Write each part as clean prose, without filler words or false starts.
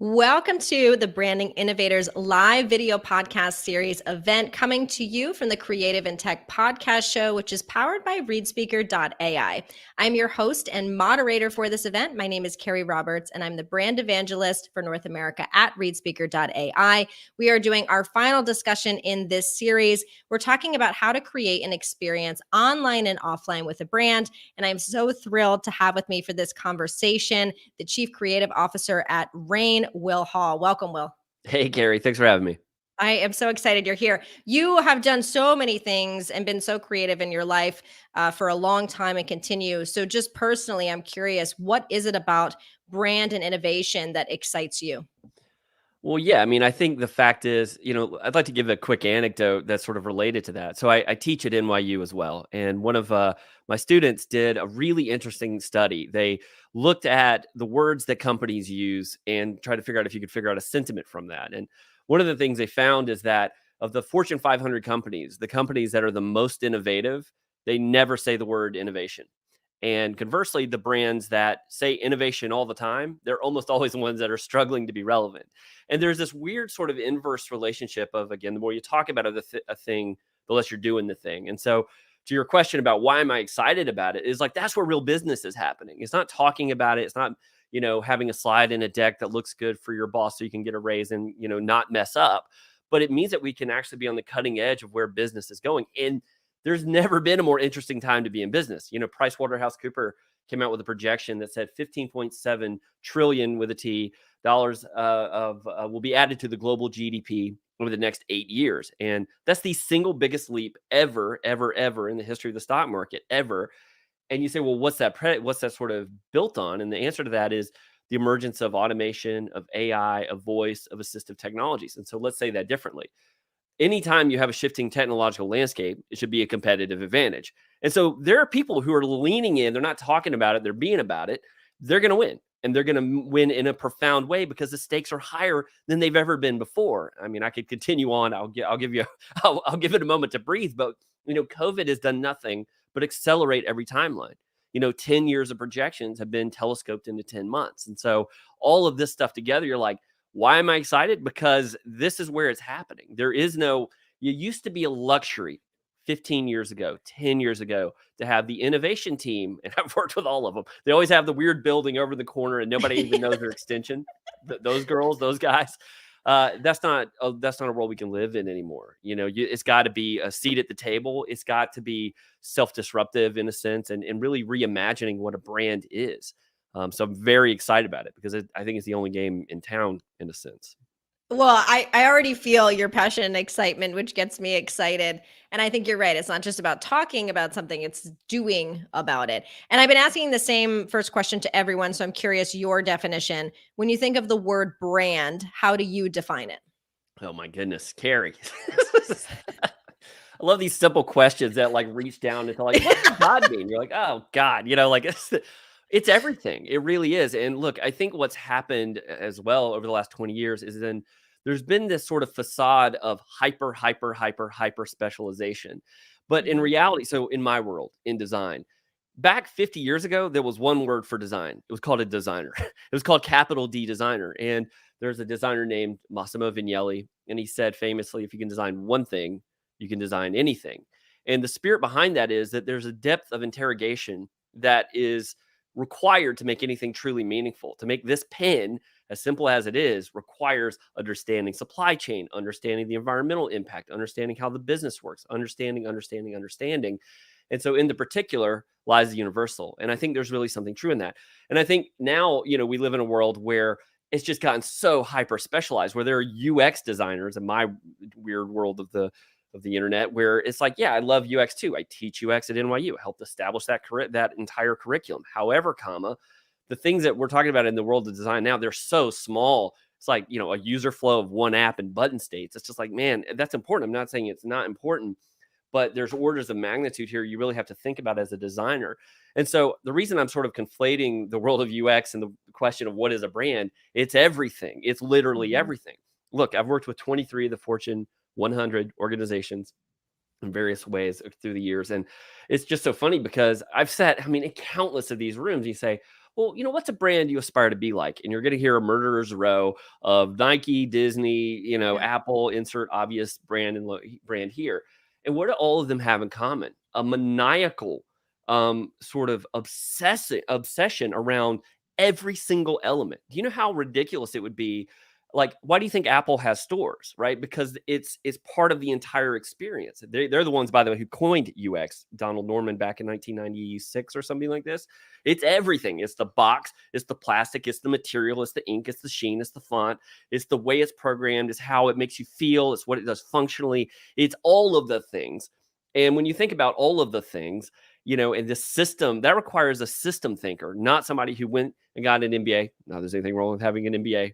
Welcome to the Branding Innovators live video podcast series event coming to you from the Creative and Tech Podcast Show, which is powered by ReadSpeaker.ai. I'm your host and moderator for this event. My name is Carrie Roberts, and I'm the brand evangelist for North America at ReadSpeaker.ai. We are doing our final discussion in this series. We're talking about how to create an experience online and offline with a brand, and I'm so thrilled to have with me for this conversation the Chief Creative Officer at Rain, Will Hall. Welcome, Will. Hey, Gary. Thanks for having me. I am so excited you're here. You have done so many things and been so creative in your life for a long time and continue. So just personally, I'm curious, what is it about brand and innovation that excites you? Well, yeah, I think the fact is, I'd like to give a quick anecdote that's sort of related to that. So I teach at NYU as well. And one of my students did a really interesting study. They looked at the words that companies use and tried to figure out if you could figure out a sentiment from that. And one of the things they found is that of the Fortune 500 companies, the companies that are the most innovative, they never say the word innovation. And conversely, the brands that say innovation all the time, they're almost always the ones that are struggling to be relevant. And there's this weird sort of inverse relationship of, again, the more you talk about a thing, the less you're doing the thing. And so to your question about why am I excited about it is like, that's where real business is happening. It's not talking about it. It's not, having a slide in a deck that looks good for your boss so you can get a raise and, not mess up. But it means that we can actually be on the cutting edge of where business is going. And there's never been a more interesting time to be in business. PricewaterhouseCooper came out with a projection that said 15.7 trillion with a T dollars will be added to the global GDP over the next 8 years. And that's the single biggest leap ever in the history of the stock market ever. And you say, well, what's that sort of built on? And the answer to that is the emergence of automation, of AI, of voice, of assistive technologies. And so let's say that differently. Anytime you have a shifting technological landscape, it should be a competitive advantage. And so there are people who are leaning in, they're not talking about it, they're being about it. They're going to win. And they're going to win in a profound way because the stakes are higher than they've ever been before. I mean, I could continue on. I'll give it a moment to breathe. But COVID has done nothing but accelerate every timeline. 10 years of projections have been telescoped into 10 months. And so all of this stuff together, you're like, why am I excited? Because this is where it's happening. You used to be a luxury 15 years ago, 10 years ago to have the innovation team. And I've worked with all of them. They always have the weird building over the corner and nobody even knows their extension. Those girls, those guys. That's not a world we can live in anymore. It's got to be a seat at the table. It's got to be self-disruptive in a sense and really reimagining what a brand is. So I'm very excited about it because I think it's the only game in town in a sense. Well, I already feel your passion and excitement, which gets me excited. And I think you're right. It's not just about talking about something, it's doing about it. And I've been asking the same first question to everyone. So I'm curious your definition. When you think of the word brand, how do you define it? Oh my goodness, Carrie. I love these simple questions that like reach down into like, what does God mean? You're like, oh God, it's everything. It really is. And look, I think what's happened as well over the last 20 years is then there's been this sort of facade of hyper specialization. But in reality, so in my world, in design, back 50 years ago, there was one word for design. It was called a designer. It was called capital D designer. And there's a designer named Massimo Vignelli. And he said famously, if you can design one thing, you can design anything. And the spirit behind that is that there's a depth of interrogation that is required to make anything truly meaningful. To make this pen, as simple as it is, requires understanding supply chain, understanding the environmental impact, understanding how the business works, understanding. And so in the particular lies the universal. And I think there's really something true in that. And I think now, we live in a world where it's just gotten so hyper specialized, where there are UX designers in my weird world of the internet, where it's like, yeah, I love UX too. I teach UX at NYU, helped establish that entire curriculum. However, the things that we're talking about in the world of design now, they're so small. It's like, a user flow of one app and button states. It's just like, man, that's important. I'm not saying it's not important, but there's orders of magnitude here you really have to think about as a designer. And so the reason I'm sort of conflating the world of UX and the question of what is a brand, it's everything. It's literally everything. Look, I've worked with 23 of the Fortune 100 organizations in various ways through the years. And it's just so funny because I've sat, in countless of these rooms, you say, well, what's a brand you aspire to be like? And you're going to hear a murderer's row of Nike, Disney, Yeah. Apple, insert obvious brand and brand here. And what do all of them have in common? A maniacal sort of obsession around every single element. Do you know how ridiculous it would be? Like, why do you think Apple has stores, right? Because it's part of the entire experience. They're the ones, by the way, who coined UX. Donald Norman back in 1996 or something like this. It's everything. It's the box, it's the plastic, it's the material, it's the ink, it's the sheen, it's the font, it's the way it's programmed, it's how it makes you feel, it's what it does functionally. It's all of the things. And when you think about all of the things, in this system, that requires a system thinker, not somebody who went and got an MBA. Now, there's anything wrong with having an MBA.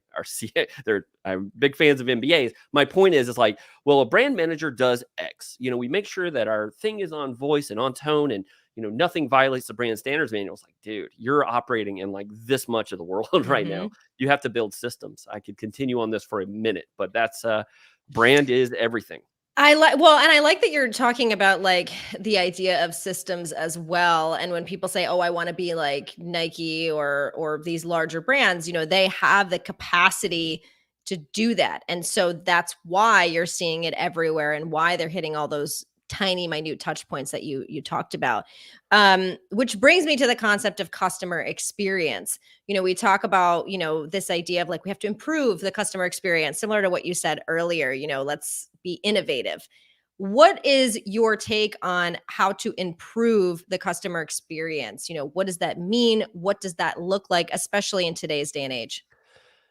I'm big fans of MBAs. My point is like, well, a brand manager does X. We make sure that our thing is on voice and on tone, and nothing violates the brand standards manual. It's like, dude, you're operating in like this much of the world right now. You have to build systems. I could continue on this for a minute, but that's brand is everything. And I like that you're talking about like the idea of systems as well. And when people say, "Oh, I want to be like Nike or these larger brands," they have the capacity to do that. And so that's why you're seeing it everywhere and why they're hitting all those tiny minute touch points that you talked about. Which brings me to the concept of customer experience. We talk about, this idea of like we have to improve the customer experience, similar to what you said earlier, let's be innovative. What is your take on how to improve the customer experience? What does that mean? What does that look like, especially in today's day and age?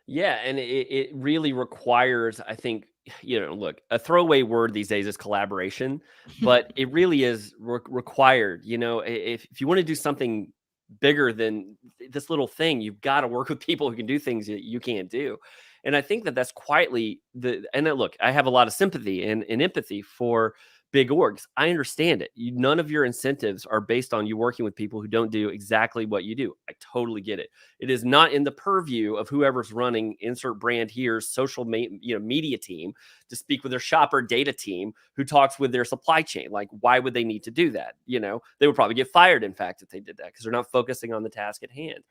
Yeah, and it really requires, I think, look, a throwaway word these days is collaboration, but it really is required. If you want to do something bigger than this little thing, you've got to work with people who can do things that you can't do. And I think that that's quietly look, I have a lot of sympathy and empathy for big orgs. I understand it. None of your incentives are based on you working with people who don't do exactly what you do. I totally get it. It is not in the purview of whoever's running insert brand here's social media team to speak with their shopper data team who talks with their supply chain. Like, why would they need to do that? They would probably get fired, in fact, if they did that, because they're not focusing on the task at hand.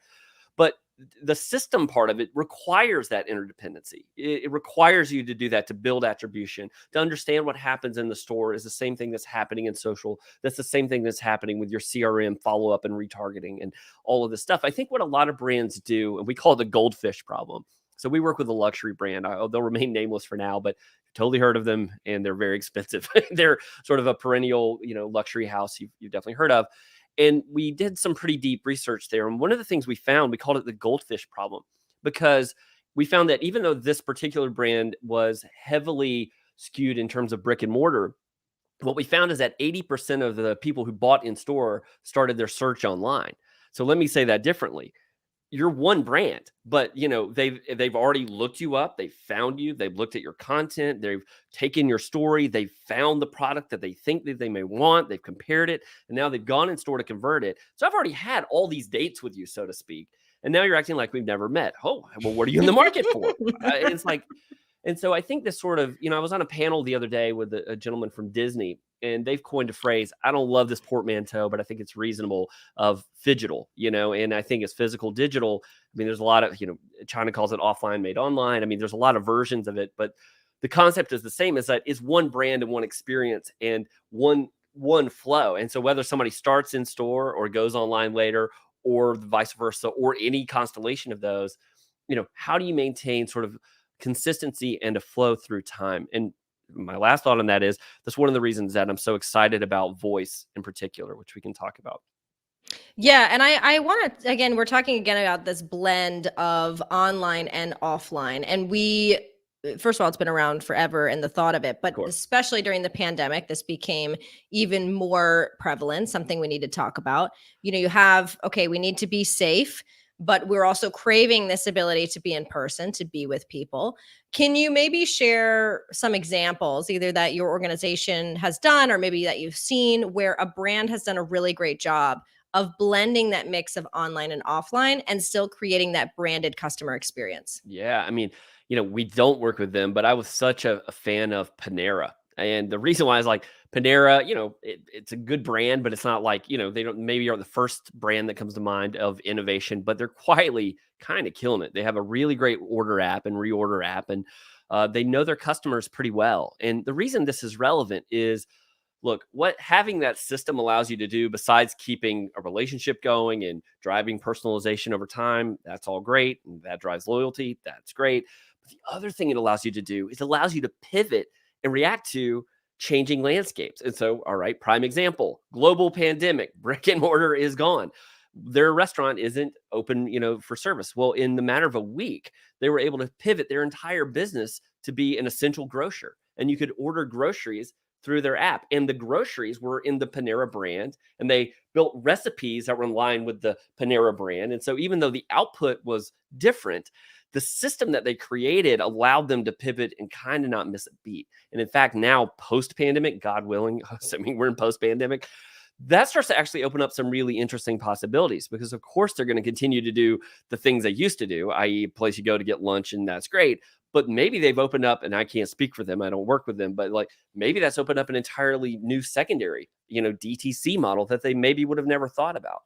But the system part of it requires that interdependency. It requires you to do that, to build attribution, to understand what happens in the store is the same thing that's happening in social. That's the same thing that's happening with your CRM follow-up and retargeting and all of this stuff. I think what a lot of brands do, and we call it the goldfish problem. So we work with a luxury brand. They'll remain nameless for now, but totally heard of them, and they're very expensive. They're sort of a perennial, luxury house you've definitely heard of. And we did some pretty deep research there. And one of the things we found, we called it the goldfish problem, because we found that even though this particular brand was heavily skewed in terms of brick and mortar, what we found is that 80% of the people who bought in store started their search online. So let me say that differently. You're one brand, but they've already looked you up, they found you, they've looked at your content, they've taken your story, they've found the product that they think that they may want, they've compared it, and now they've gone in store to convert it. So I've already had all these dates with you, so to speak, and now you're acting like we've never met. Oh, well, what are you in the market for? It's like, and so I think this sort of, I was on a panel the other day with a gentleman from Disney, and they've coined a phrase. I don't love this portmanteau, but I think it's reasonable, of phygital, and I think it's physical, digital. I mean, there's a lot of, China calls it offline made online. I mean, there's a lot of versions of it, but the concept is the same, is that it's one brand and one experience and one flow. And so whether somebody starts in store or goes online later, or vice versa, or any constellation of those, how do you maintain sort of consistency and a flow through time? And my last thought on that is that's one of the reasons that I'm so excited about voice in particular, which we can talk about. Yeah, and I want to, again, we're talking again about this blend of online and offline. And first of all, it's been around forever and the thought of it, but especially during the pandemic, this became even more prevalent, something we need to talk about. You have, okay, we need to be safe, but we're also craving this ability to be in person, to be with people. Can you maybe share some examples, either that your organization has done or maybe that you've seen, where a brand has done a really great job of blending that mix of online and offline and still creating that branded customer experience? Yeah, I mean, we don't work with them, but I was such a fan of Panera. And the reason why is like Panera, it's a good brand, but it's not like, they don't maybe are the first brand that comes to mind of innovation, but they're quietly kind of killing it. They have a really great order app and reorder app, and they know their customers pretty well. And the reason this is relevant is, look, what having that system allows you to do besides keeping a relationship going and driving personalization over time, that's all great. And that drives loyalty. That's great. But the other thing it allows you to do is allows you to pivot and react to changing landscapes. And so, all right, prime example, global pandemic, brick and mortar is gone. Their restaurant isn't open, for service. Well, in the matter of a week, they were able to pivot their entire business to be an essential grocer. And you could order groceries through their app. And the groceries were in the Panera brand, and they built recipes that were in line with the Panera brand. And so even though the output was different, the system that they created allowed them to pivot and kind of not miss a beat. And in fact, now post-pandemic, God willing, assuming we're in post-pandemic, that starts to actually open up some really interesting possibilities, because of course they're going to continue to do the things they used to do, i.e. a place you go to get lunch, and that's great. But maybe they've opened up, and I can't speak for them, I don't work with them, but like maybe that's opened up an entirely new secondary, DTC model that they maybe would have never thought about.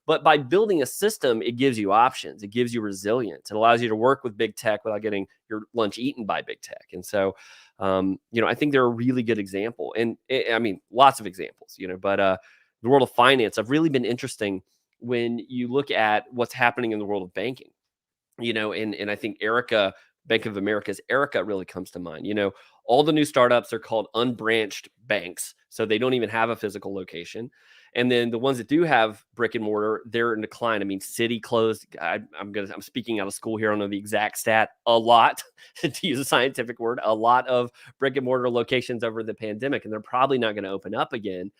But by building a system, it gives you options, it gives you resilience, it allows you to work with big tech without getting your lunch eaten by big tech. And so, I think they're a really good example. And I mean, lots of examples, but the world of finance have really been interesting when you look at what's happening in the world of banking, and I think Erica, Bank of America's Erica really comes to mind. All the new startups are called unbranched banks, so they don't even have a physical location. And then the ones that do have brick and mortar, they're in decline. I mean, Citi closed. I'm speaking out of school here. I don't know the exact stat. A lot, to use a scientific word, a lot of brick and mortar locations over the pandemic, and they're probably not going to open up again.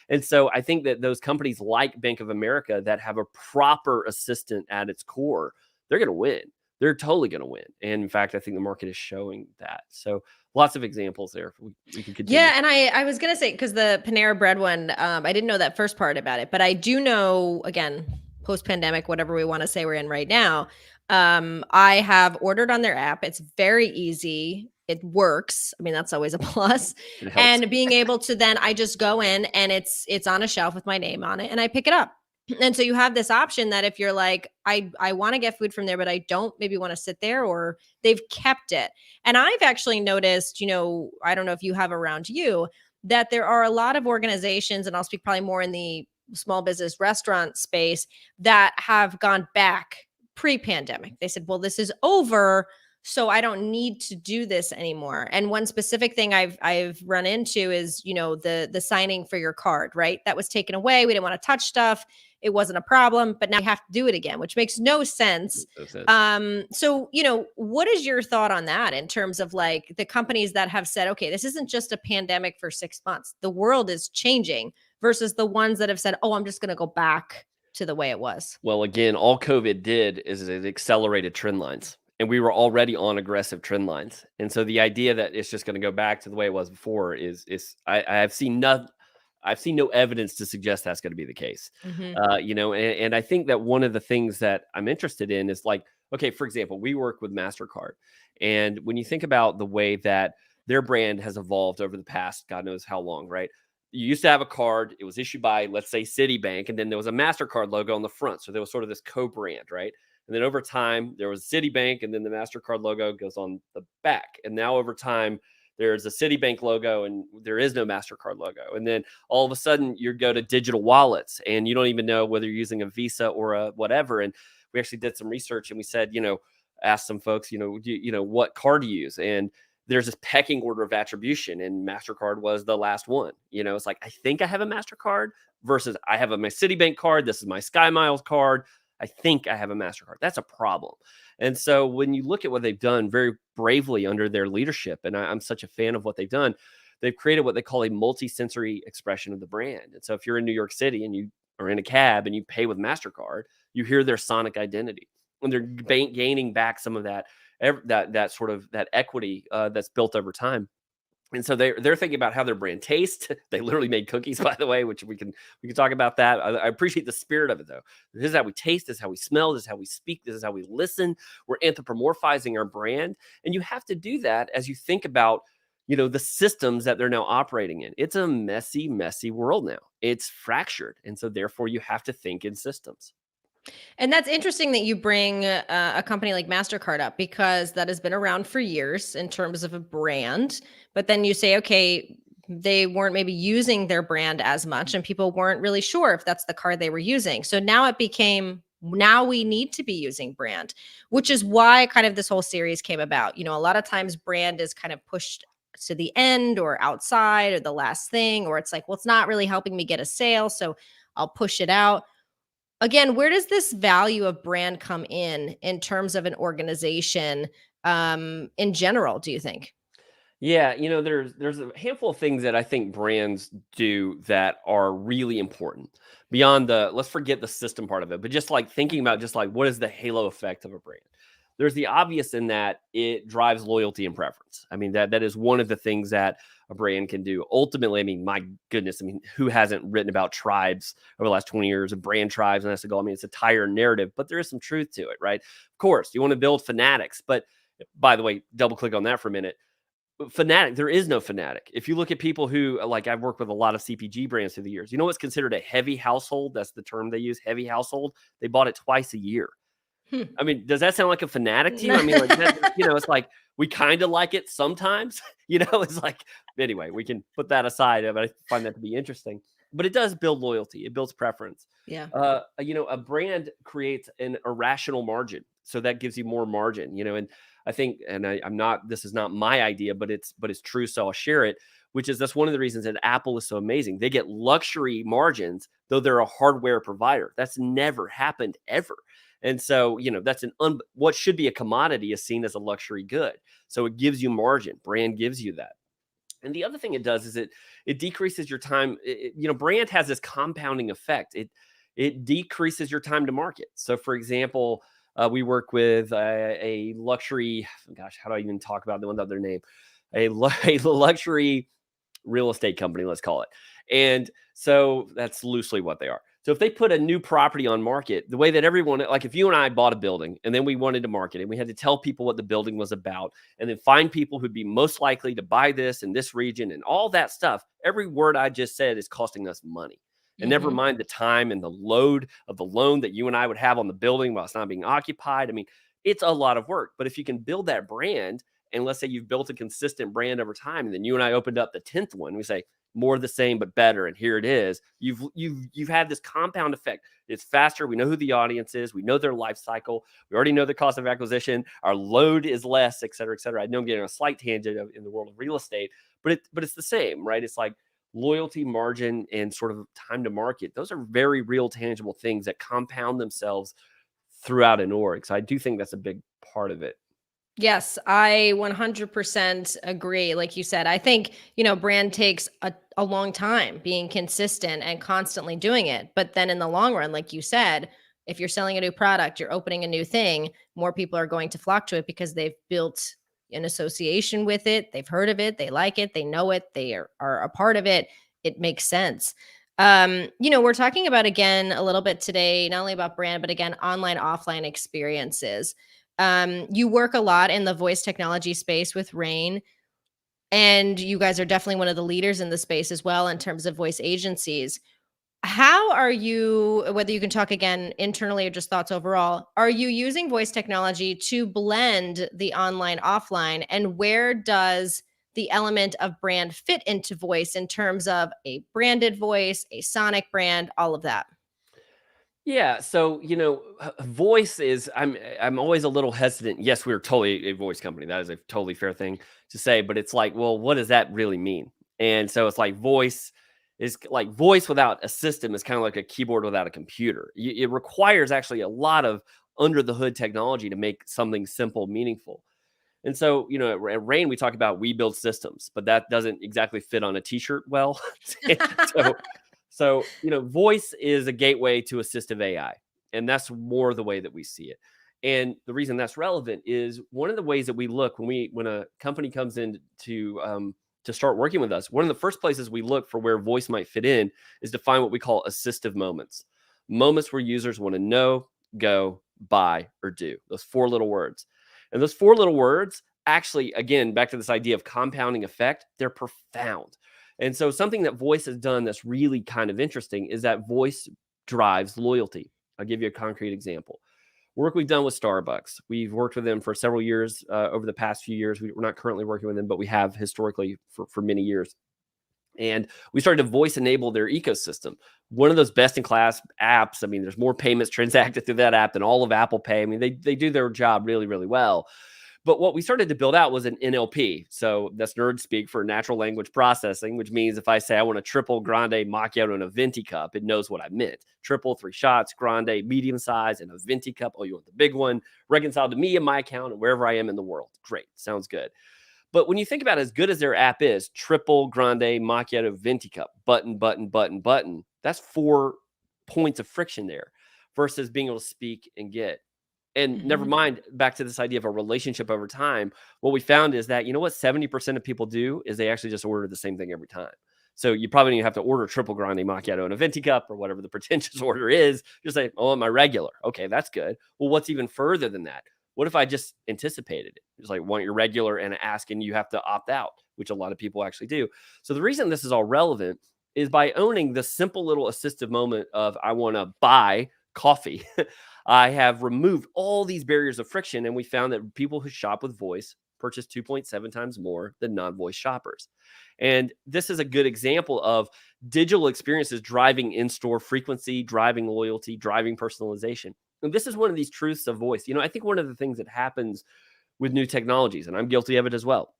And so I think that those companies like Bank of America that have a proper assistant at its core, they're going to win. They're totally going to win. And in fact, I think the market is showing that. So lots of examples there. We can continue. Yeah, and I was gonna say, because the Panera Bread one, I didn't know that first part about it, but I do know, again, post-pandemic, whatever we want to say we're in right now. I have ordered on their app. It's very easy. It works. I mean, that's always a plus. It helps. And being able to then, I just go in and it's on a shelf with my name on it, and I pick it up. And so you have this option that if you're like, I want to get food from there, but I don't maybe want to sit there, or they've kept it. And I've actually noticed, I don't know if you have around you, that there are a lot of organizations, and I'll speak probably more in the small business restaurant space, that have gone back pre-pandemic. They said, well, this is over, so I don't need to do this anymore. And one specific thing I've run into is, the signing for your card, right? That was taken away. We didn't want to touch stuff. It wasn't a problem, but now you have to do it again, which makes no sense. So, what is your thought on that in terms of like the companies that have said, okay, this isn't just a pandemic for 6 months. The world is changing, versus the ones that have said, oh, I'm just going to go back to the way it was. Well, again, all COVID did is it accelerated trend lines, and we were already on aggressive trend lines. And so the idea that it's just going to go back to the way it was before is I've seen no evidence to suggest that's going to be the case. And I think that one of the things that I'm interested in is like, okay, for example, we work with MasterCard. And when you think about the way that their brand has evolved over the past, God knows how long, right? You used to have a card. It was issued by, let's say, Citibank, and then there was a MasterCard logo on the front. So there was sort of this co-brand, right? And then over time, there was Citibank, and then the MasterCard logo goes on the back. And now over time, there's a Citibank logo and there is no MasterCard logo. And then all of a sudden you go to digital wallets and you don't even know whether you're using a Visa or a whatever. And we actually did some research and we said, asked some folks, what card to use. And there's this pecking order of attribution, and MasterCard was the last one. It's like, I think I have a MasterCard versus I have my Citibank card. This is my Sky Miles card. I think I have a MasterCard. That's a problem. And so when you look at what they've done very bravely under their leadership, and I'm such a fan of what they've done, they've created what they call a multi-sensory expression of the brand. And so if you're in New York City and you are in a cab and you pay with MasterCard, you hear their sonic identity. And they're gaining back some of that sort of that equity that's built over time. And so they're thinking about how their brand tastes. They literally made cookies, by the way, which we can talk about that. I appreciate the spirit of it, though. This is how we taste. This is how we smell. This is how we speak. This is how we listen. We're anthropomorphizing our brand, and you have to do that as you think about the systems that they're now operating in. It's a messy, messy world now. It's fractured. And so therefore you have to think in systems. And that's interesting that you bring a company like MasterCard up, because that has been around for years in terms of a brand. But then you say, okay, they weren't maybe using their brand as much, and people weren't really sure if that's the card they were using. So now it became, now we need to be using brand, which is why kind of this whole series came about. A lot of times brand is kind of pushed to the end or outside or the last thing, or it's like, well, it's not really helping me get a sale, so I'll push it out. Again, where does this value of brand come in terms of an organization, in general, do you think? Yeah, there's a handful of things that I think brands do that are really important beyond the, let's forget the system part of it, but just like thinking about just like what is the halo effect of a brand. There's the obvious in that it drives loyalty and preference. I mean, that is one of the things that a brand can do. Ultimately, I mean, my goodness, I mean, who hasn't written about tribes over the last 20 years of brand tribes and that's a goal? I mean, it's a tire narrative, but there is some truth to it, right? Of course, you want to build fanatics, but by the way, double click on that for a minute. Fanatic, there is no fanatic. If you look at people who, like, I've worked with a lot of CPG brands through the years. You know what's considered a heavy household? That's the term they use, heavy household. They bought it twice a year. Hmm. I mean, does that sound like a fanatic to you? I mean, like that, it's like we kind of like it sometimes, it's like, anyway, we can put that aside, but I find that to be interesting. But it does build loyalty, it builds preference. Yeah. A brand creates an irrational margin. So that gives you more margin, and I think, and I'm not, this is not my idea, but it's true. So I'll share it, which is that's one of the reasons that Apple is so amazing. They get luxury margins, though they're a hardware provider. That's never happened ever. And so, that's what should be a commodity is seen as a luxury good. So it gives you margin. Brand gives you that. And the other thing it does is it decreases your time. Brand has this compounding effect. It decreases your time to market. So, for example, we work with a luxury. Gosh, how do I even talk about them without their name? A luxury real estate company, let's call it. And so that's loosely what they are. So if they put a new property on market, the way that everyone, like if you and I bought a building and then we wanted to market it, we had to tell people what the building was about and then find people who'd be most likely to buy this in this region and all that stuff. Every word I just said is costing us money. And never Mhm. mind the time and the load of the loan that you and I would have on the building while it's not being occupied. I mean, it's a lot of work. But if you can build that brand, and let's say you've built a consistent brand over time, and then you and I opened up the 10th one, we say, more of the same but better, and here it is. You've had this compound effect. It's faster. We know who the audience is. We know their life cycle. We already know the cost of acquisition. Our load is less, et cetera, et cetera. I know I'm getting a slight tangent in the world of real estate, but it's the same, right? It's like loyalty, margin, and sort of time to market. Those are very real, tangible things that compound themselves throughout an org. So I do think that's a big part of it. Yes, I 100% agree. Like you said, I think, brand takes a long time being consistent and constantly doing it. But then in the long run, like you said, if you're selling a new product, you're opening a new thing, more people are going to flock to it because they've built an association with it. They've heard of it. They like it. They know it. They are a part of it. It makes sense. We're talking about, again, a little bit today, not only about brand, but again, online, offline experiences. You work a lot in the voice technology space with Rain, and you guys are definitely one of the leaders in the space as well in terms of voice agencies. How are you, whether you can talk again internally or just thoughts overall, are you using voice technology to blend the online offline? And where does the element of brand fit into voice in terms of a branded voice, a sonic brand, all of that? Yeah, so voice is I'm always a little hesitant. Yes, we're totally a voice company. That is a totally fair thing to say, but it's like, well, what does that really mean? And so it's like voice without a system is kind of like a keyboard without a computer. It requires actually a lot of under the hood technology to make something simple meaningful. And so, at Rain, we talk about we build systems, but that doesn't exactly fit on a t-shirt well. so voice is a gateway to assistive AI, and that's more the way that we see it. And the reason that's relevant is one of the ways that we look when a company comes in to start working with us. One of the first places we look for where voice might fit in is to find what we call assistive moments where users want to know, go, buy, or do. Those four little words. And those four little words actually, again, back to this idea of compounding effect, they're profound. And so something that voice has done that's really kind of interesting is that voice drives loyalty. I'll give you a concrete example. Work we've done with Starbucks. We've worked with them for several years over the past few years. We're not currently working with them, but we have historically for many years. And we started to voice enable their ecosystem. One of those best in class apps. I mean, there's more payments transacted through that app than all of Apple Pay. I mean, they do their job really, really well. But what we started to build out was an NLP. So that's nerd speak for natural language processing, which means if I say I want a triple grande macchiato in a venti cup, it knows what I meant. Triple, 3 shots, grande, medium size, and a venti cup. Oh, you want the big one? Reconciled to me and my account and wherever I am in the world. Great. Sounds good. But when you think about as good as their app is, triple grande macchiato venti cup, button, button, button, button, that's 4 points of friction there versus being able to speak and get. And never mind, back to this idea of a relationship over time, what we found is that, you know what 70% of people do is they actually just order the same thing every time. So you probably don't even have to order triple grande macchiato in a venti cup or whatever the pretentious order is. Just say, oh, my regular. Okay, that's good. Well, what's even further than that? What if I just anticipated it? It's like, want your regular and ask, and you have to opt out, which a lot of people actually do. So the reason this is all relevant is by owning the simple little assistive moment of I want to buy coffee. I have removed all these barriers of friction, and we found that people who shop with voice purchase 2.7 times more than non-voice shoppers. And this is a good example of digital experiences driving in-store frequency, driving loyalty, driving personalization. And this is one of these truths of voice. I think one of the things that happens with new technologies, and I'm guilty of it as well,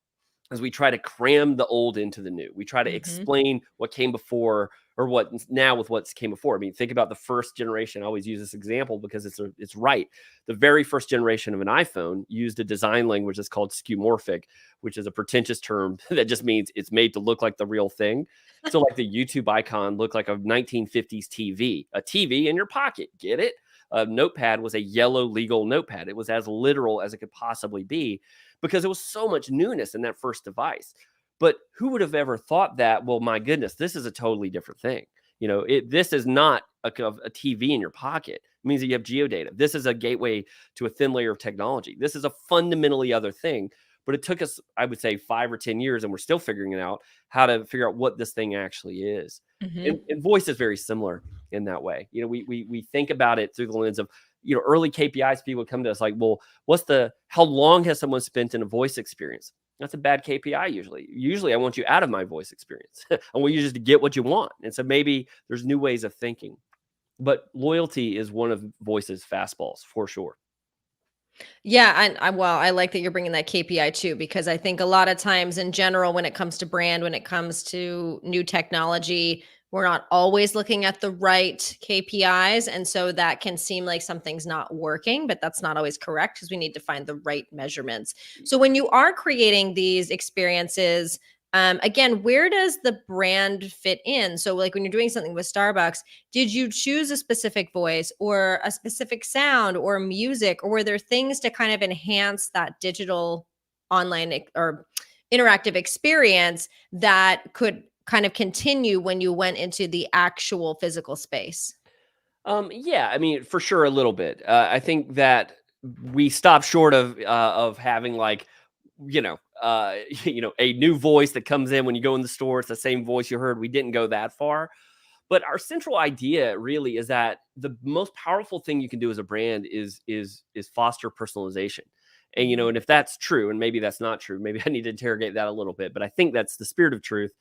as we try to cram the old into the new. We try to explain what came before or what now with what came before. I mean, think about the first generation. I always use this example because it's right. The very first generation of an iPhone used a design language that's called skeuomorphic, which is a pretentious term that just means it's made to look like the real thing. So like the YouTube icon looked like a 1950s TV, a TV in your pocket. Get it? A notepad was a yellow legal notepad. It was as literal as it could possibly be because there was so much newness in that first device. But who would have ever thought that, well, my goodness, this is a totally different thing. This is not a TV in your pocket. It means that you have geodata. This is a gateway to a thin layer of technology. This is a fundamentally other thing. But it took us, I would say, 5 or 10 years, and we're still figuring it out, how to figure out what this thing actually is. And voice is very similar in that way. We think about it through the lens of, early KPIs. People come to us like, well, how long has someone spent in a voice experience? That's a bad KPI usually. Usually I want you out of my voice experience. I want you just to get what you want. And so maybe there's new ways of thinking. But loyalty is one of voice's fastballs for sure. Yeah, and I like that you're bringing that KPI too, because I think a lot of times in general, when it comes to brand, when it comes to new technology, we're not always looking at the right KPIs. And so that can seem like something's not working, but that's not always correct because we need to find the right measurements. So when you are creating these experiences, again, where does the brand fit in? So like when you're doing something with Starbucks, did you choose a specific voice or a specific sound or music, or were there things to kind of enhance that digital online or interactive experience that could kind of continue when you went into the actual physical space? Yeah, I mean, for sure, a little bit. I think that we stopped short of having like, you know, uh, a new voice that comes in when you go in the store. It's the same voice you heard. We didn't go that far. But our central idea really is that the most powerful thing you can do as a brand is foster personalization. And Mhm. and if that's true, and maybe that's not true, maybe I need to interrogate that a little bit. But I think that's the spirit of truth.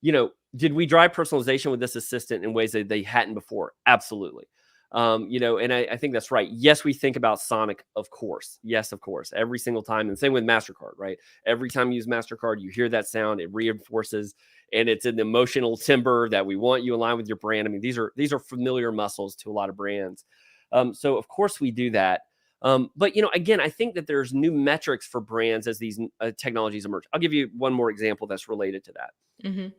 Did we drive personalization with this assistant in ways that they hadn't before? Absolutely. And I think that's right. Yes, we think about Sonic, of course. Yes, of course. Every single time. And same with MasterCard, right? Every time you use MasterCard, you hear that sound, it reinforces, and it's an emotional timber that we want you in line with your brand. I mean, these are familiar muscles to a lot of brands. So of course we do that. But again, I think that there's new metrics for brands as these technologies emerge. I'll give you one more example that's related to that. Mhm.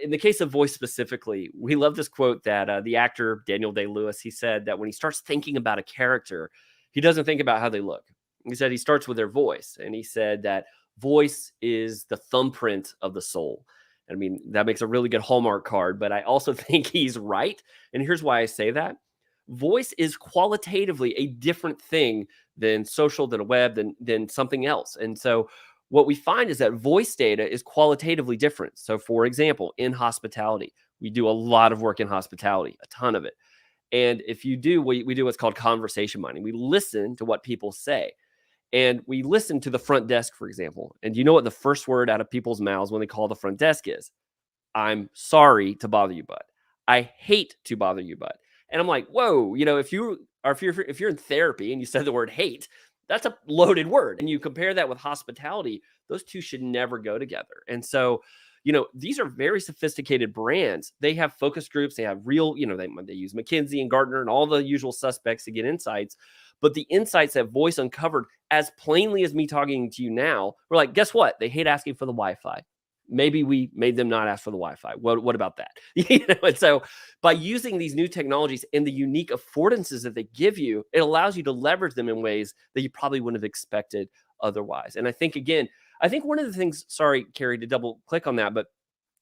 In the case of voice specifically, we love this quote that the actor Daniel Day-Lewis, he said that when he starts thinking about a character, he doesn't think about how they look. He said he starts with their voice, and he said that voice is the thumbprint of the soul. I mean, that makes a really good Hallmark card, but I also think he's right. And here's why I say that. voice is qualitatively a different thing than social, than a web, than something else. And so what we find is that voice data is qualitatively different. So for example, in hospitality, we do a lot of work in hospitality, a ton of it. And if you do, we do what's called conversation mining. We listen to what people say. And we listen to the front desk, for example. And do you know what the first word out of people's mouths when they call the front desk is? I'm sorry to bother you, bud. I hate to bother you, bud. And I'm like, whoa, if you're in therapy and you said the word hate, that's a loaded word. And you compare that with hospitality, those two should never go together. And so, these are very sophisticated brands. They have focus groups. They have real, they use McKinsey and Gartner and all the usual suspects to get insights. But the insights that voice uncovered, as plainly as me talking to you now, we're like, guess what? They hate asking for the Wi-Fi. Maybe we made them not ask for the Wi-Fi. What about that? And so by using these new technologies and the unique affordances that they give you, it allows you to leverage them in ways that you probably wouldn't have expected otherwise. And I think, again, one of the things, sorry, Carrie, to double click on that, but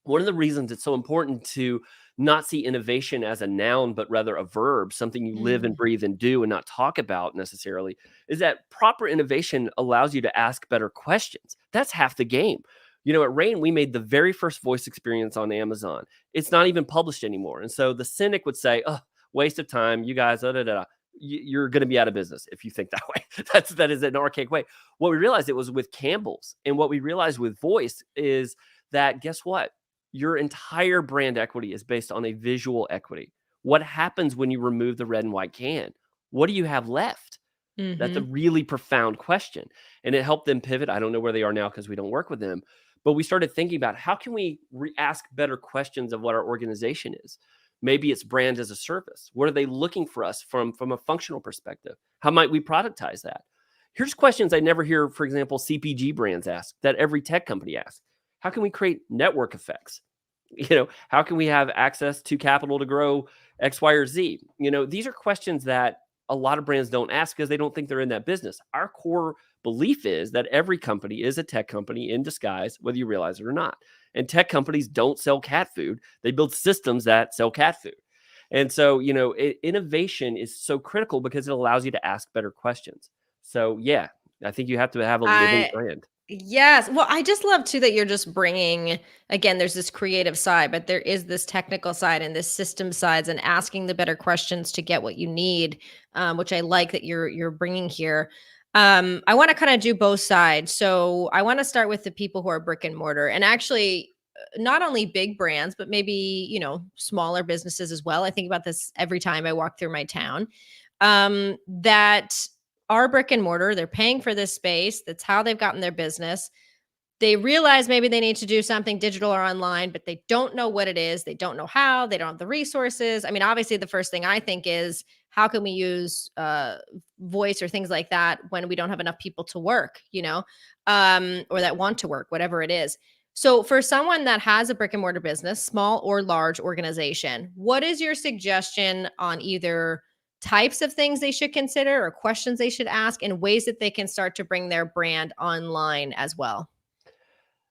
one of the reasons it's so important to not see innovation as a noun, but rather a verb, something you live and breathe and do and not talk about necessarily, is that proper innovation allows you to ask better questions. That's half the game. At Rain, we made the very first voice experience on Amazon. It's not even published anymore. And so the cynic would say, oh, waste of time. You guys, you're going to be out of business if you think that way. That is an archaic way. What we realized, it was with Campbell's. And what we realized with voice is that, guess what? Your entire brand equity is based on a visual equity. What happens when you remove the red and white can? What do you have left? That's a really profound question. And it helped them pivot. I don't know where they are now because we don't work with them. But we started thinking about how can we ask better questions of what our organization is. Maybe it's brand as a service. What are they looking for us from a functional perspective? How might we productize that? Here's questions I never hear, for example, CPG brands ask, that every tech company asks. How can we create network effects? How can we have access to capital to grow X, Y, or Z? These are questions that a lot of brands don't ask because they don't think they're in that business. Our core belief is that every company is a tech company in disguise, whether you realize it or not. And tech companies don't sell cat food. They build systems that sell cat food. And so, innovation is so critical because it allows you to ask better questions. So, yeah, I think you have to have a living brand. Yes. Well, I just love too that you're just bringing, again, there's this creative side, but there is this technical side and this system sides and asking the better questions to get what you need, which I like that you're bringing here. I want to kind of do both sides. So I want to start with the people who are brick and mortar, and actually not only big brands, but maybe, smaller businesses as well. I think about this every time I walk through my town, that are brick and mortar. They're paying for this space. That's how they've gotten their business. They realize maybe they need to do something digital or online, but they don't know what it is. They don't know how. They don't have the resources. I mean, obviously, the first thing I think is, how can we use voice or things like that when we don't have enough people to work, or that want to work, whatever it is. So for someone that has a brick and mortar business, small or large organization, what is your suggestion on either types of things they should consider or questions they should ask and ways that they can start to bring their brand online as well?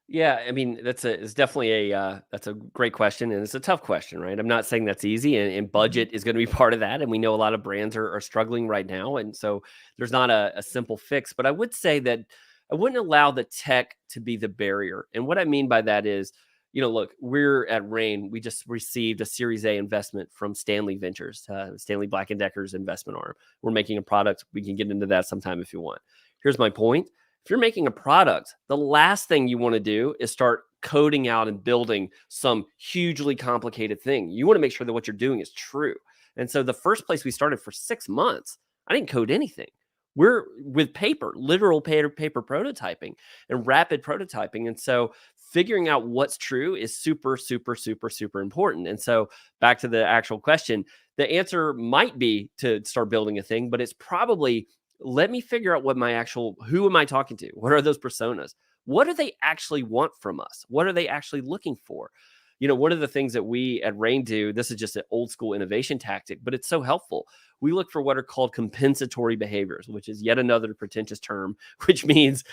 Yeah, I mean, it's definitely that's a great question, and it's a tough question, right? I'm not saying that's easy, and budget is going to be part of that, and we know a lot of brands are struggling right now, and so there's not a simple fix. But I would say that I wouldn't allow the tech to be the barrier, and what I mean by that is, look, we're at Rain. We just received a Series A investment from Stanley Ventures, Stanley Black & Decker's investment arm. We're making a product. We can get into that sometime if you want. Here's my point. If you're making a product, the last thing you want to do is start coding out and building some hugely complicated thing. You want to make sure that what you're doing is true. And so the first place we started for 6 months, I didn't code anything. We're with paper, literal paper prototyping and rapid prototyping. And so figuring out what's true is super, super, super, super important. And so back to the actual question, the answer might be to start building a thing, but it's probably, let me figure out who am I talking to? What are those personas? What do they actually want from us? What are they actually looking for? One of the things that we at Rain do, this is just an old school innovation tactic, but it's so helpful. We look for what are called compensatory behaviors, which is yet another pretentious term, which means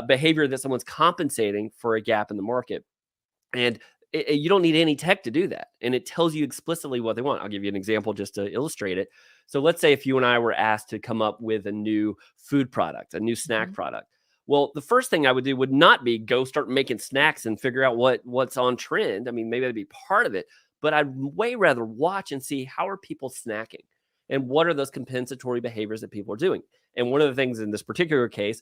behavior that someone's compensating for a gap in the market. And you don't need any tech to do that. And it tells you explicitly what they want. I'll give you an example just to illustrate it. So let's say if you and I were asked to come up with a new food product, a new snack Mhm. product. Well, the first thing I would do would not be go start making snacks and figure out what's on trend. I mean, maybe that'd be part of it, but I'd way rather watch and see how are people snacking and what are those compensatory behaviors that people are doing. And one of the things in this particular case,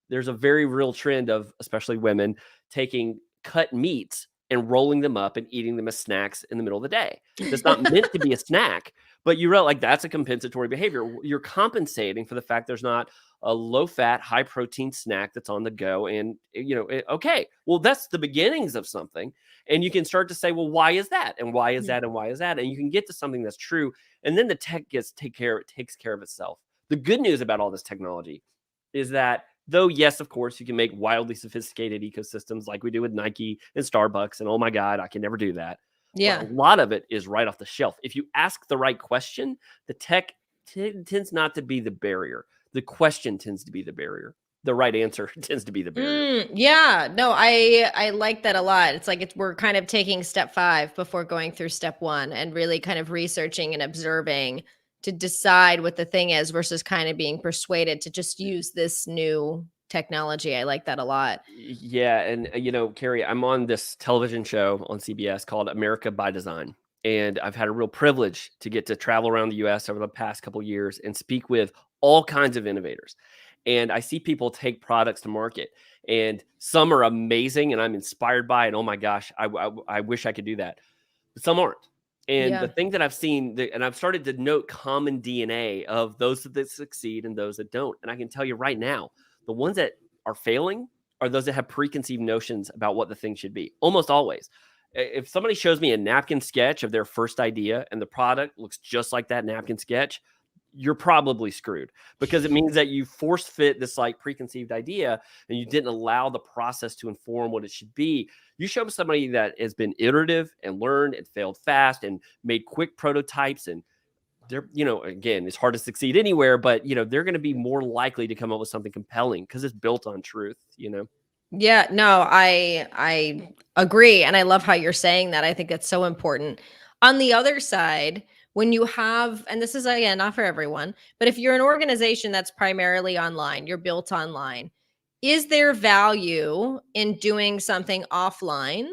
there's a very real trend of especially women taking cut meats and rolling them up and eating them as snacks in the middle of the day. That's not meant to be a snack, but you realize like that's a compensatory behavior. You're compensating for the fact there's not a low fat, high protein snack that's on the go. And, okay, well, that's the beginnings of something. And you can start to say, well, why is that? And why is Yeah. that? And why is that? And you can get to something that's true. And then the tech takes care of itself. The good news about all this technology is that though, yes, of course, you can make wildly sophisticated ecosystems like we do with Nike and Starbucks. And oh my God, I can never do that. But a Yeah. lot of it is right off the shelf. If you ask the right question, the tech tends not to be the barrier. The question tends to be the barrier. The right answer tends to be the barrier. Yeah, no, I like that a lot. It's like we're kind of taking step 5 before going through step 1 and really kind of researching and observing to decide what the thing is versus kind of being persuaded to just use this new technology. I like that a lot. Yeah, and Carrie, I'm on this television show on CBS called America by Design, and I've had a real privilege to get to travel around the U.S. over the past couple of years and speak with all kinds of innovators. And I see people take products to market, and some are amazing, and I'm inspired by it. Oh my gosh, I wish I could do that, but some aren't. And the Yeah. thing that I've seen, and I've started to note common DNA of those that succeed and those that don't. And I can tell you right now, the ones that are failing are those that have preconceived notions about what the thing should be. Almost always. If somebody shows me a napkin sketch of their first idea and the product looks just like that napkin sketch, you're probably screwed because it means that you force fit this like preconceived idea and you didn't allow the process to inform what it should be. You show somebody that has been iterative and learned and failed fast and made quick prototypes, and they're, again, it's hard to succeed anywhere, but they're going to be more likely to come up with something compelling because it's built on truth. Yeah, no, I agree, and I love how you're saying that. I think that's so important. On the other side, when you have, and this is again not for everyone, but if you're an organization that's primarily online, you're built online, is there value in doing something offline?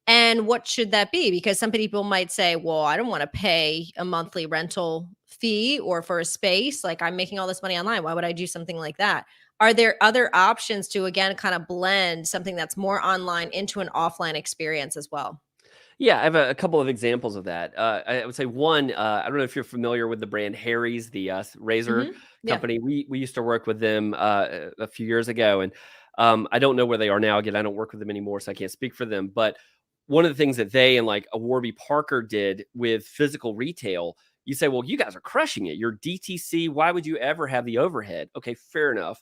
And what should that be? Because some people might say, well, I don't want to pay a monthly rental fee or for a space. Like I'm making all this money online. Why would I do something like that? Are there other options to, again, kind of blend something that's more online into an offline experience as well? Yeah, I have a couple of examples of that. I would say one, I don't know if you're familiar with the brand Harry's, the razor Yeah. company. We used to work with them a few years ago, and I don't know where they are now. Again, I don't work with them anymore, so I can't speak for them. But one of the things that they and like a Warby Parker did with physical retail, you say, well, you guys are crushing it. You're DTC. Why would you ever have the overhead? Okay, fair enough.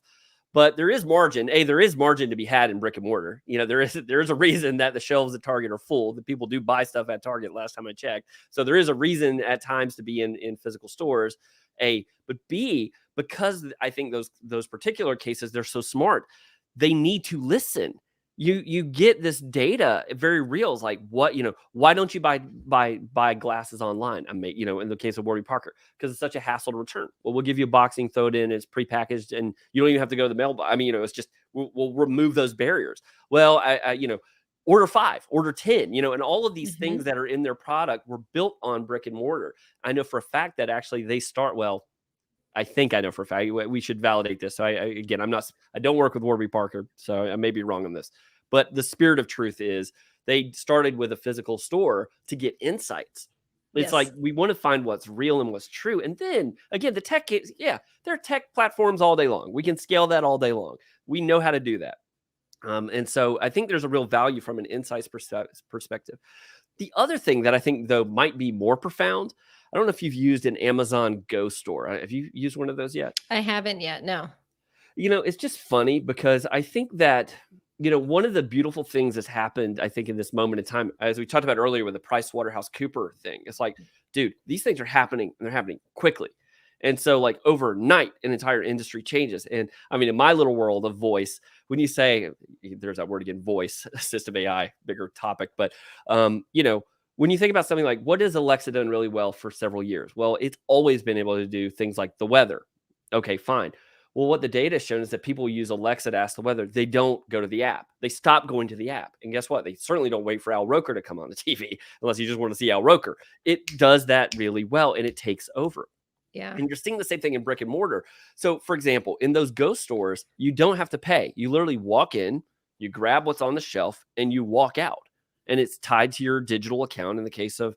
But there is margin. There is margin to be had in brick and mortar. There is a reason that the shelves at Target are full. That people do buy stuff at Target. Last time I checked, so there is a reason at times to be in physical stores. But B, because I think those particular cases they're so smart, they need to listen. You get this data very real. It's like why don't you buy glasses online? In the case of Warby Parker, because it's such a hassle to return. Well, we'll give you a boxing, throw it in, it's prepackaged, and you don't even have to go to the mail. I mean, it's just we'll remove those barriers. Well, order 5, order 10, and all of these things Hmm. that are in their product were built on brick and mortar. I know for a fact that actually they start well. I think I know for a fact. We should validate this. So again, I don't work with Warby Parker, so I may be wrong on this. But the spirit of truth is they started with a physical store to get insights. It's like Yes. we want to find what's real and what's true. And then again, the tech case, yeah, there are tech platforms all day long. We can scale that all day long. We know how to do that. And so I think there's a real value from an insights perspective. The other thing that I think, though, might be more profound, I don't know if you've used an Amazon Go store. Have you used one of those yet? I haven't yet. No. It's just funny because I think that, one of the beautiful things that's happened, I think, in this moment in time, as we talked about earlier with the Price Waterhouse Cooper thing, it's like, dude, these things are happening and they're happening quickly. And so like overnight, an entire industry changes. And I mean, in my little world of voice, when you say, there's that word again, voice, system AI, bigger topic, but when you think about something like what has Alexa done really well for several years? Well, it's always been able to do things like the weather. Okay, fine. Well, what the data has shown is that people use Alexa to ask the weather. They don't go to the app. They stop going to the app. And guess what? They certainly don't wait for Al Roker to come on the TV unless you just want to see Al Roker. It does that really well and it takes over. Yeah. And you're seeing the same thing in brick and mortar. So, for example, in those ghost stores, you don't have to pay. You literally walk in, you grab what's on the shelf, and you walk out. And it's tied to your digital account in the case of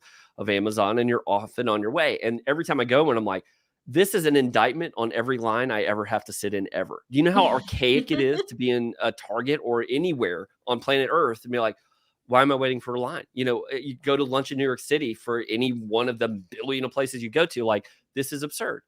Amazon, and you're off and on your way. And every time I go in, I'm like, this is an indictment on every line I ever have to sit in ever. Do you know how archaic it is to be in a Target or anywhere on planet Earth and be like, why am I waiting for a line? You go to lunch in New York City for any one of the billion of places you go to, like, this is absurd.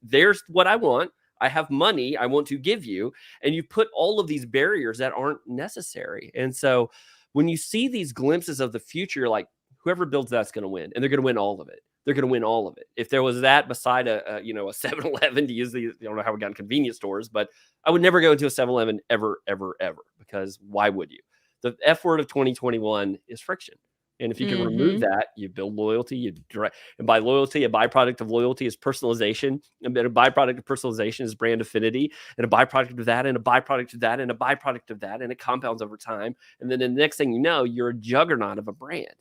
There's what I want. I have money I want to give you. And you put all of these barriers that aren't necessary. And so when you see these glimpses of the future, you're like, whoever builds that's going to win. And they're going to win all of it. They're going to win all of it. If there was that beside a 7-Eleven, to use I don't know how we got in convenience stores, but I would never go into a 7-Eleven ever, ever, ever, because why would you? The F word of 2021 is friction. And if you can remove that, you build loyalty. And by loyalty, a byproduct of loyalty is personalization. And a byproduct of personalization is brand affinity. And a byproduct of that, and a byproduct of that, and a byproduct of that. And it compounds over time. And then the next thing you know, you're a juggernaut of a brand.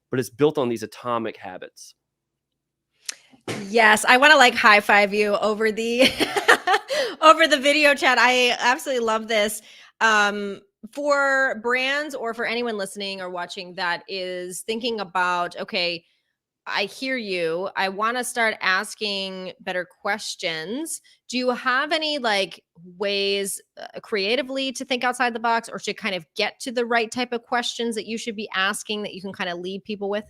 But it's built on these atomic habits. Yes, I want to like high five you over the over the video chat. I absolutely love this. For brands or for anyone listening or watching that is thinking about, okay, I hear you. I want to start asking better questions. Do you have any like ways creatively to think outside the box or to kind of get to the right type of questions that you should be asking that you can kind of lead people with?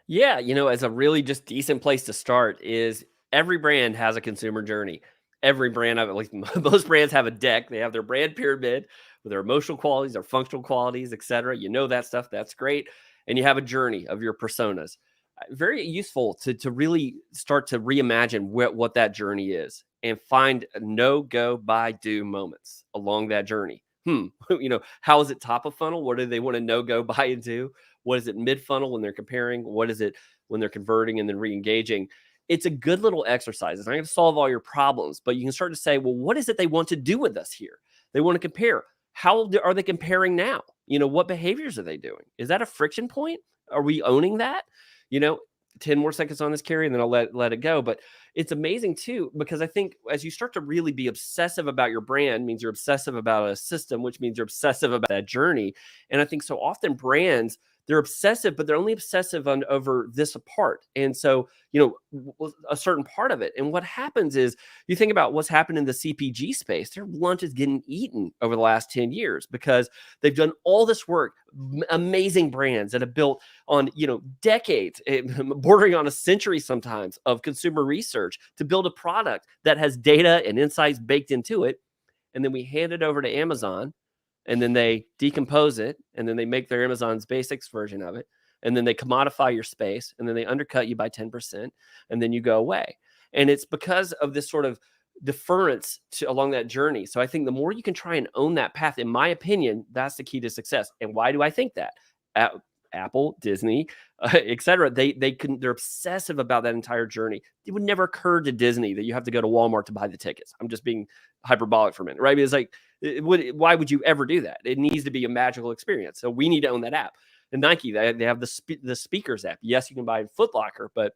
Yeah, as a really just decent place to start is every brand has a consumer journey. Every brand, at least most brands, have a deck. They have their brand pyramid with their emotional qualities, their functional qualities, etc. That stuff. That's great. And you have a journey of your personas. Very useful to really start to reimagine what that journey is and find no, go, buy, do moments along that journey. How is it top of funnel? What do they want to know, go, buy, and do? What is it mid funnel when they're comparing? What is it when they're converting and then re-engaging? It's a good little exercise. It's not going to solve all your problems, but you can start to say, well, what is it they want to do with us here? They want to compare. How are they comparing now? What behaviors are they doing? Is that a friction point? Are we owning that? 10 more seconds on this, Carrie, and then I'll let it go. But it's amazing too, because I think as you start to really be obsessive about your brand, means you're obsessive about a system, which means you're obsessive about that journey. And I think so often brands, they're obsessive, but they're only obsessive over this part. And so, a certain part of it. And what happens is you think about what's happened in the CPG space. Their lunch is getting eaten over the last 10 years because they've done all this work, amazing brands that have built on, decades, bordering on a century sometimes of consumer research to build a product that has data and insights baked into it. And then we hand it over to Amazon. And then they decompose it, and then they make their Amazon's basics version of it, and then they commodify your space, and then they undercut you by 10%, and then you go away. And it's because of this sort of deference along that journey. So I think the more you can try and own that path, in my opinion, that's the key to success. And why do I think that? Apple, Disney, etc. They're obsessive about that entire journey. It would never occur to Disney that you have to go to Walmart to buy the tickets. I'm just being hyperbolic for a minute, right? It's like, why would you ever do that? It needs to be a magical experience. So we need to own that app. And Nike, they have the speakers app. Yes, you can buy Foot Locker, but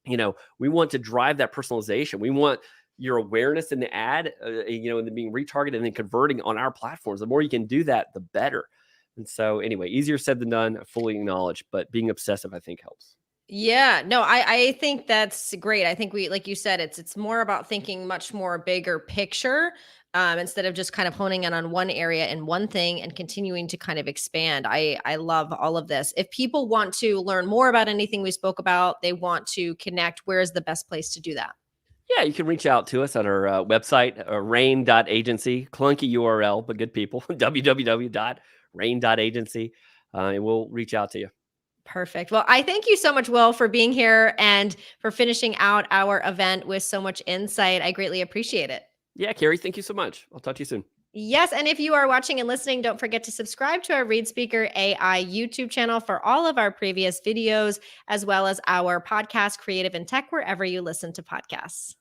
we want to drive that personalization. We want your awareness in the ad, and then being retargeted and then converting on our platforms. The more you can do that, the better. And so anyway, easier said than done, I fully acknowledge, but being obsessive, I think, helps. Yeah, no, I think that's great. I think like you said, it's more about thinking much more bigger picture, instead of just kind of honing in on one area and one thing and continuing to kind of expand. I love all of this. If people want to learn more about anything we spoke about, they want to connect, where is the best place to do that? Yeah, you can reach out to us on our website, rain.agency, clunky URL, but good people, www.rain.agency, and we'll reach out to you. Perfect. Well, I thank you so much, Will, for being here and for finishing out our event with so much insight. I greatly appreciate it. Yeah, Carrie, thank you so much. I'll talk to you soon. Yes, and if you are watching and listening, don't forget to subscribe to our ReadSpeaker AI YouTube channel for all of our previous videos, as well as our podcast, Creative in Tech, wherever you listen to podcasts.